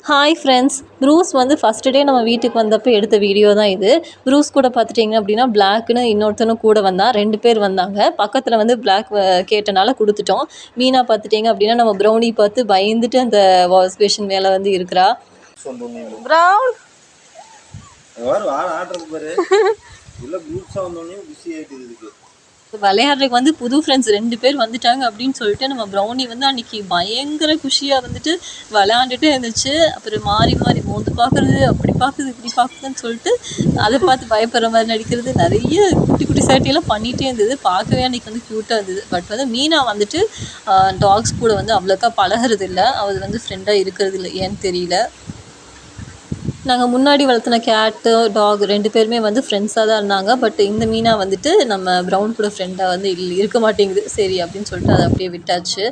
Hi friends, Bruce வந்து first day நம்ம வீட்டுக்கு வந்தப்போ எடுத்த வீடியோ தான் இது. ப்ரூஸ் கூட பார்த்துட்டிங்க அப்படின்னா பிளாக்னு இன்னொருத்தனும் கூட வந்தான். 2 பேர் வந்தாங்க. பக்கத்தில் வந்து பிளாக் கேட்டனால கொடுத்துட்டோம். மீனா பார்த்துட்டிங்க அப்படின்னா நம்ம ப்ரௌனி பார்த்து பயந்துட்டு அந்த வாஷ் பேஷன் மேலே வந்து இருக்கிறா. ப்ரௌன் விளையாடுறதுக்கு வந்து புது ஃப்ரெண்ட்ஸ் 2 பேர் வந்துட்டாங்க அப்படின்னு சொல்லிட்டு நம்ம ப்ரௌனி வந்து அன்றைக்கி பயங்கர குஷியாக வந்துட்டு விளையாண்டுட்டே இருந்துச்சு. அப்புறம் மாறி மாறி மோந்து பார்க்குறது, அப்படி பார்க்குது இப்படி பார்க்குதுன்னு சொல்லிட்டு அதை பார்த்து பயப்படுற மாதிரி நடிக்கிறது, நிறைய குட்டி குட்டி சேட்டையெல்லாம் பண்ணிகிட்டே இருந்தது. பார்க்கவே அன்றைக்கி வந்து க்யூட்டாக இருந்தது. பட் வந்து மீனா வந்துட்டு டாக்ஸ் கூட வந்து அவ்வளோக்கா பழகிறது இல்லை. அவள் வந்து ஃப்ரெண்டாக இருக்கிறது இல்லை, ஏன்னு தெரியல. நாங்கள் முன்னாடி வளர்த்துன கேட்டு டாக் 2 பேருமே வந்து ஃப்ரெண்ட்ஸாக தான் இருந்தாங்க. பட் இந்த மீனா வந்துட்டு நம்ம ப்ரௌன் கூட ஃப்ரெண்டாக வந்து இருக்க மாட்டேங்குது. சரி அப்படின்னு சொல்லிட்டு அதை அப்படியே விட்டாச்சு.